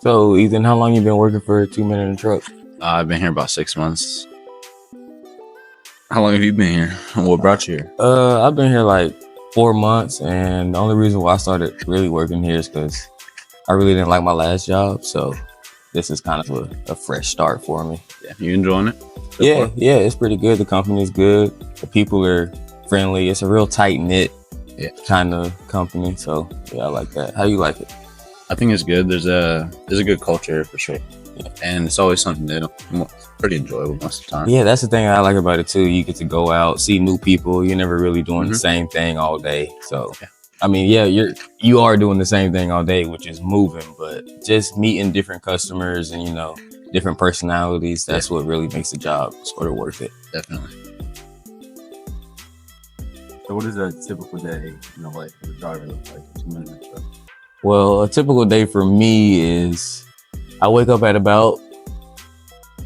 So, Ethan, how long you been working for 2 Men in a Truck? I've been here about 6 months. How long have you been here? What brought you here? I've been here like 4 months, and the only reason why I started really working here is because I really didn't like my last job. So this is kind of a fresh start for me. Yeah, you enjoying it? Yeah, it's pretty good. The company's good. The people are friendly. It's a real tight knit kind of company. So yeah, I like that. How you like it? I think it's good. There's a good culture here for sure. Yeah. And it's always something new. It's pretty enjoyable most of the time. Yeah, that's the thing I like about it too. You get to go out, see new people. You're never really doing the same thing all day. So I mean, yeah, you are doing the same thing all day, which is moving, but just meeting different customers and different personalities. That's what really makes the job sort of worth it. Definitely. So what is a typical day, like for the driver look like 2 minutes or so? Well, a typical day for me is I wake up at about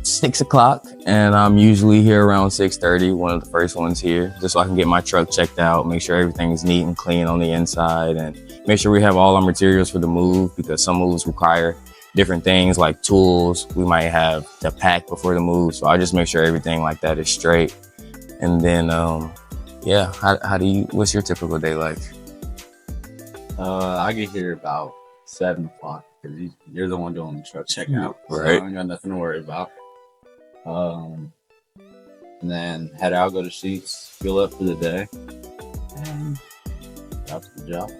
6 o'clock and I'm usually here around 6:30, one of the first ones here, just so I can get my truck checked out, make sure everything's neat and clean on the inside, and make sure we have all our materials for the move, because some moves require different things like tools we might have to pack before the move. So I just make sure everything like that is straight. And then, what's your typical day like? I get here about 7 o'clock because you're the one doing the truck checkout. Right. So I ain't got nothing to worry about. And then head out, go to Sheets, fill up for the day, and out to the job.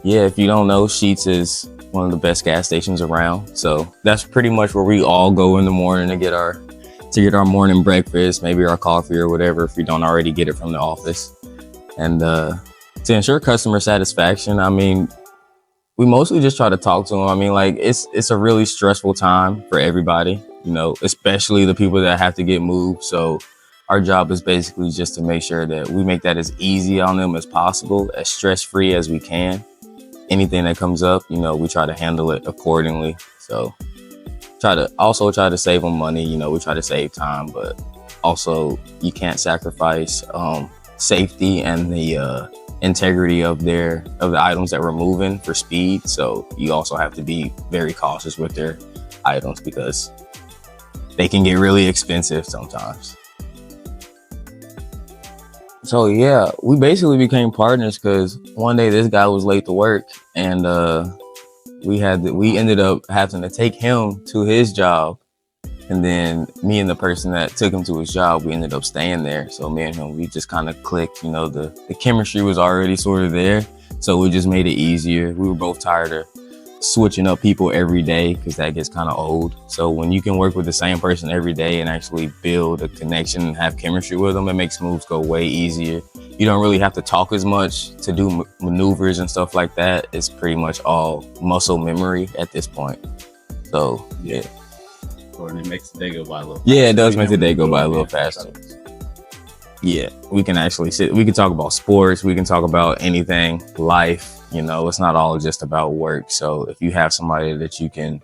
Yeah, if you don't know, Sheets is one of the best gas stations around. So that's pretty much where we all go in the morning to get our morning breakfast, maybe our coffee or whatever, if we don't already get it from the office. And to ensure customer satisfaction, I mean, we mostly just try to talk to them. I mean, like it's a really stressful time for everybody, especially the people that have to get moved. So our job is basically just to make sure that we make that as easy on them as possible, as stress-free as we can. Anything that comes up, we try to handle it accordingly. So try to save them money. We try to save time, but also you can't sacrifice safety and the integrity of the items that we're moving for speed. So you also have to be very cautious with their items because they can get really expensive sometimes. So yeah, we basically became partners because one day this guy was late to work, and we ended up having to take him to his job, and then me and the person that took him to his job, we ended up staying there. So me and him, we just kind of clicked. The chemistry was already sort of there, so we just made it easier. We were both tired of switching up people every day because that gets kind of old. So when you can work with the same person every day and actually build a connection and have chemistry with them, it makes moves go way easier. You don't really have to talk as much to do maneuvers and stuff like that. It's pretty much all muscle memory at this point. So yeah. And it makes the day go by a little faster. Yeah, it does make the day go by a little faster. Yeah, we can actually we can talk about sports, we can talk about anything, life, it's not all just about work. So if you have somebody that you can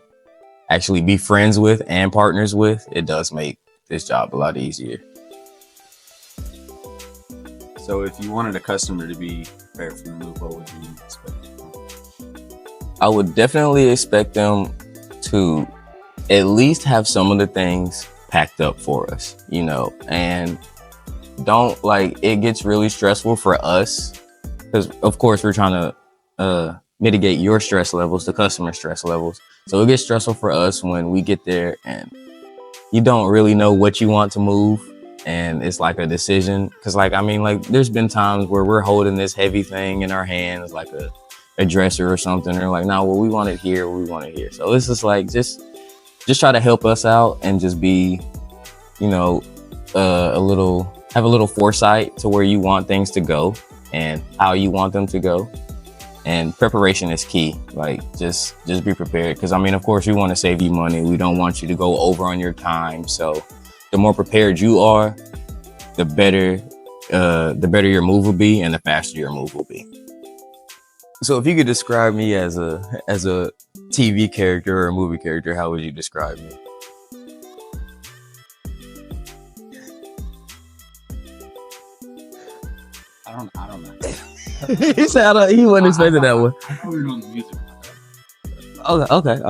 actually be friends with and partners with, it does make this job a lot easier. So if you wanted a customer to be prepared for the move, what would you expect? I would definitely expect them to at least have some of the things packed up for us, and don't it gets really stressful for us because of course we're trying to mitigate your stress levels, the customer stress levels. So it gets stressful for us when we get there and you don't really know what you want to move, and it's like a decision. Because there's been times where we're holding this heavy thing in our hands, like a dresser or something, or we want it here, we want it here. So this is just try to help us out and just be, have a little foresight to where you want things to go and how you want them to go. And preparation is key. Just be prepared. Because of course we want to save you money. We don't want you to go over on your time. So the more prepared you are, the better your move will be and the faster your move will be. So if you could describe me as a TV character or a movie character, how would you describe me? I don't know. He said he wasn't expecting that one. I thought we were doing the music. Okay.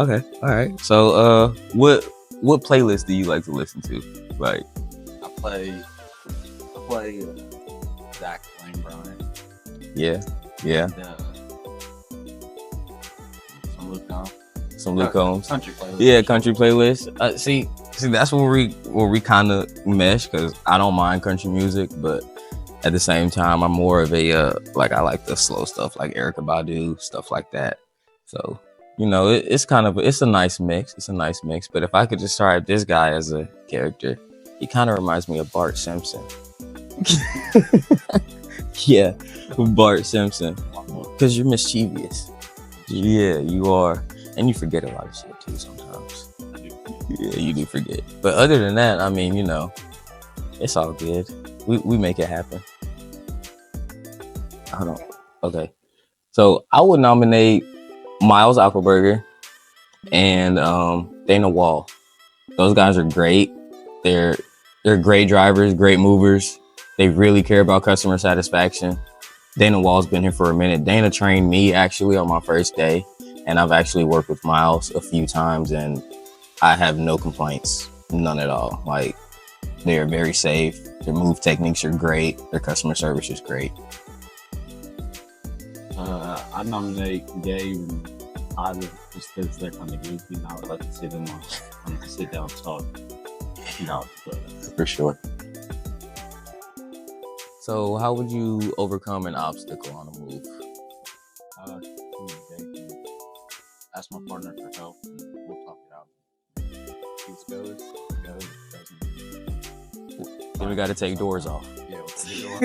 All right. So, what playlist do you like to listen to? Like, I play Zach Lane Bryant. yeah. And, some Luke Combs. Some Luke Combs. Country playlist. Yeah, country playlist. See, that's where we kind of mesh, because I don't mind country music, but at the same time, I'm more of a like, I like the slow stuff, like Erykah Badu, stuff like that. So, it's a nice mix. It's a nice mix. But if I could describe this guy as a character, he kind of reminds me of Bart Simpson. Yeah, Bart Simpson, because you're mischievous. Yeah, you are, and you forget a lot of shit too sometimes. Yeah, you do forget. But other than that, I mean, it's all good. We make it happen. Hold on. Okay. So I would nominate Miles Appleberger and Dana Wall. Those guys are great. They're great drivers, great movers. They really care about customer satisfaction. Dana Wall's been here for a minute. Dana trained me actually on my first day, and I've actually worked with Miles a few times, and I have no complaints, none at all. Like, they are very safe. Their move techniques are great. Their customer service is great. I nominate Gabe and Tyler just because they're kind of goofy, and I would like to see them on the sit down talk. For sure. So how would you overcome an obstacle on a move? Communication. Ask my partner for help, and we'll talk it out. If it goes, doesn't. Then we got to take doors off. Yeah, we'll take the door off.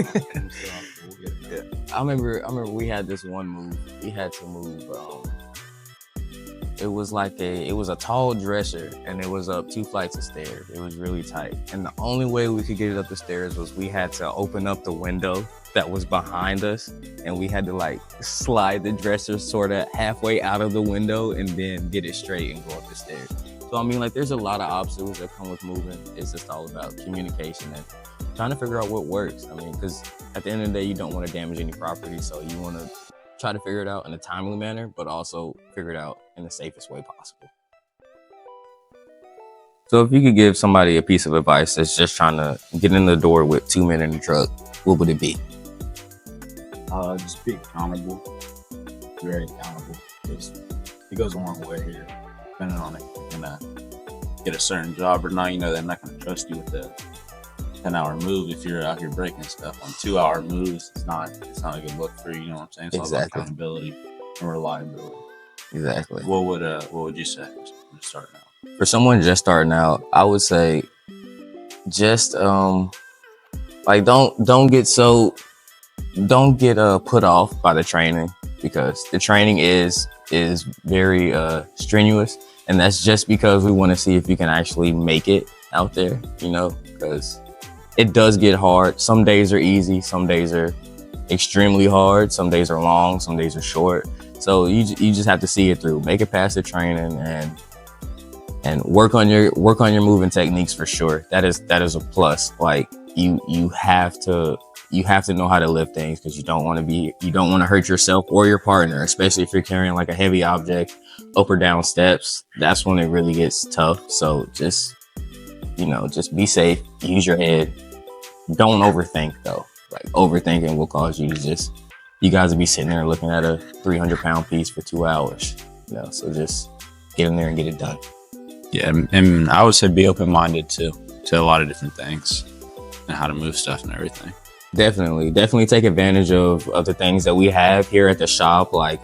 We'll get it done. I remember we had this one move. We had to move. It was a tall dresser, and it was up 2 flights of stairs. It was really tight, and the only way we could get it up the stairs was we had to open up the window that was behind us, and we had to like slide the dresser sort of halfway out of the window and then get it straight and go up the stairs. So I mean, like, there's a lot of obstacles that come with moving. It's just all about communication and trying to figure out what works. I mean, because at the end of the day, you don't want to damage any property, so you want to try to figure it out in a timely manner, but also figure it out in the safest way possible. So if you could give somebody a piece of advice that's just trying to get in the door with 2 men in the truck, what would it be? Just be accountable. Very accountable. Because it goes a long way here, depending on if you're gonna get a certain job or not. They're not gonna trust you with the 10-hour move if you're out here breaking stuff. On 2-hour moves, it's not a good look for you. You know what I'm saying? It's all about accountability and reliability. Exactly. What would you say for starting out? For someone just starting out, I would say just don't get put off by the training, because the training is very strenuous, and that's just because we want to see if you can actually make it out there, because it does get hard. Some days are easy, some days are extremely hard, some days are long, some days are short. So you just have to see it through, make it past the training, and work on your moving techniques for sure. That is a plus. Like, you have to know how to lift things, because you don't want to hurt yourself or your partner, especially if you're carrying like a heavy object up or down steps. That's when it really gets tough. So just be safe, use your head. Don't overthink though. Like, overthinking will cause you guys will be sitting there looking at a 300-pound piece for 2 hours. So just get in there and get it done. Yeah, and I would say be open-minded to a lot of different things and how to move stuff and everything. Definitely take advantage of the things that we have here at the shop, like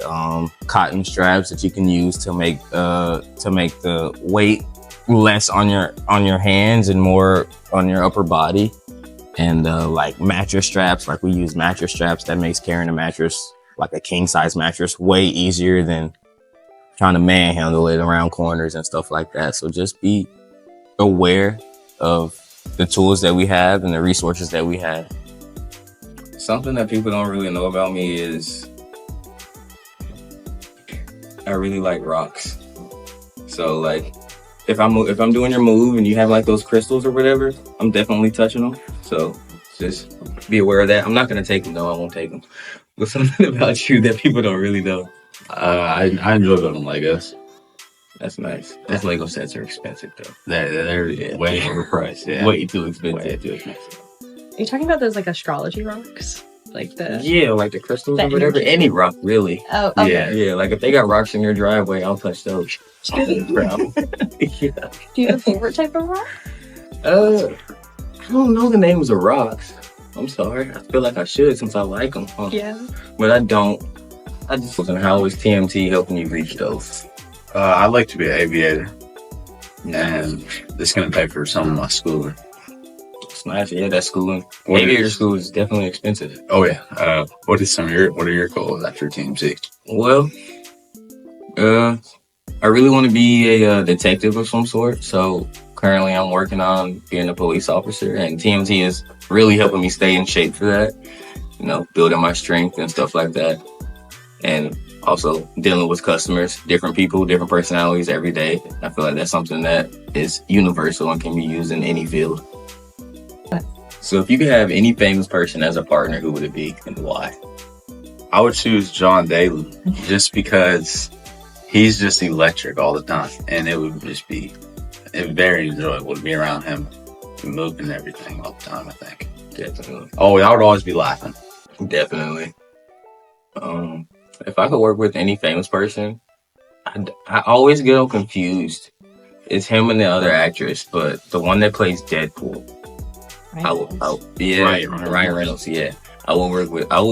cotton straps that you can use to make the weight less on your hands and more on your upper body. And like mattress straps, like we use mattress straps that makes carrying a mattress, like a king size mattress, way easier than trying to manhandle it around corners and stuff like that. So just be aware of the tools that we have and the resources that we have. Something that people don't really know about me is I really like rocks. So like, if I'm doing your move and you have like those crystals or whatever, I'm definitely touching them. So just be aware of that. I'm not gonna take them though. I won't take them. But something about you that people don't really know. I enjoy building Legos. That's nice. Those Lego sets are expensive though. They're Yeah. way overpriced. Yeah. Way too expensive. Way too expensive. Are you talking about those like astrology rocks? Like the Yeah, like the crystals The or whatever. energy. Any rock, really. Oh, okay. Yeah, like if they got rocks in your driveway, I'll touch those. Yeah. Do you have a favorite type of rock? I don't know the names of rocks. I'm sorry. I feel like I should since I like them. Yeah. But I don't. I just wasn't. How is TMT helping you reach those? I'd like to be an aviator, and it's gonna pay for some of my schooling. It's nice. Yeah, that schooling. What Aviator is- school is definitely expensive. Oh yeah. What are your goals after TMT? Well, I really want to be a detective of some sort. So currently I'm working on being a police officer, and TMT is really helping me stay in shape for that. You know, building my strength and stuff like that. And also dealing with customers, different people, different personalities every day. I feel like that's something that is universal and can be used in any field. So if you could have any famous person as a partner, who would it be and why? I would choose John Daly just because he's just electric all the time, and it would just be very enjoyable to be around him, moving everything all the time. I think. Definitely. Oh, I would always be laughing. Definitely. If I could work with any famous person, I always get them confused. It's him and the other actress, but the one that plays Deadpool. Ryan Reynolds. Yeah, I will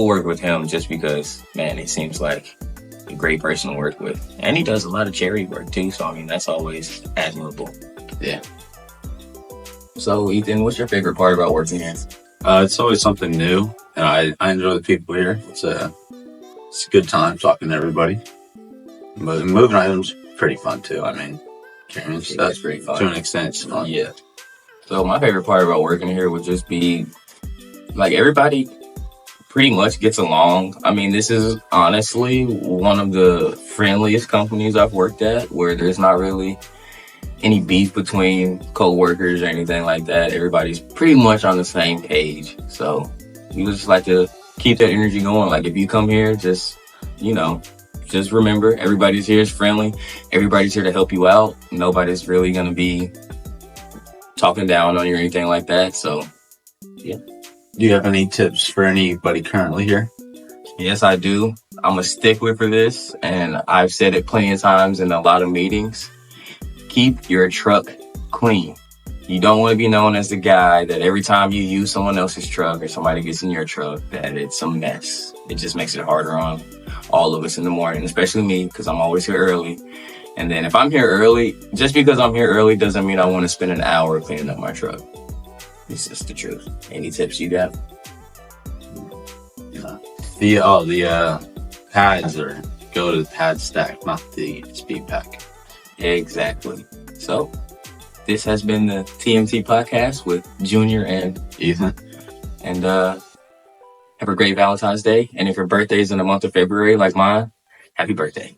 work with him just because, man, he seems like a great person to work with, and he does a lot of charity work too. So I mean, that's always admirable. Yeah. So Ethan, what's your favorite part about working here? It's always something new, and I enjoy the people here. It's a good time talking to everybody. But moving items pretty fun too. I mean, carrying stuff That's pretty fun. to an extent, it's fun. Yeah. So my favorite part about working here would just be, like, everybody pretty much gets along. I mean, this is honestly one of the friendliest companies I've worked at, where there's not really any beef between co-workers or anything like that. Everybody's pretty much on the same page. So we just like to keep that energy going. Like, if you come here, just remember, everybody's here is friendly. Everybody's here to help you out. Nobody's really going to be talking down on you or anything like that. So, yeah. Do you have any tips for anybody currently here? Yes, I do. I'm a stickler for this, and I've said it plenty of times in a lot of meetings. Keep your truck clean. You don't want to be known as the guy that every time you use someone else's truck or somebody gets in your truck, that it's a mess. It just makes it harder on all of us in the morning, especially me, because I'm always here early. And then if I'm here early, just because I'm here early doesn't mean I want to spend an hour cleaning up my truck. It's just the truth. Any tips you got? The pads, or go to the pad stack, not the speed pack. Exactly. So, this has been the TMT podcast with Junior and Ethan. And have a great Valentine's Day. And if your birthday is in the month of February like mine, happy birthday.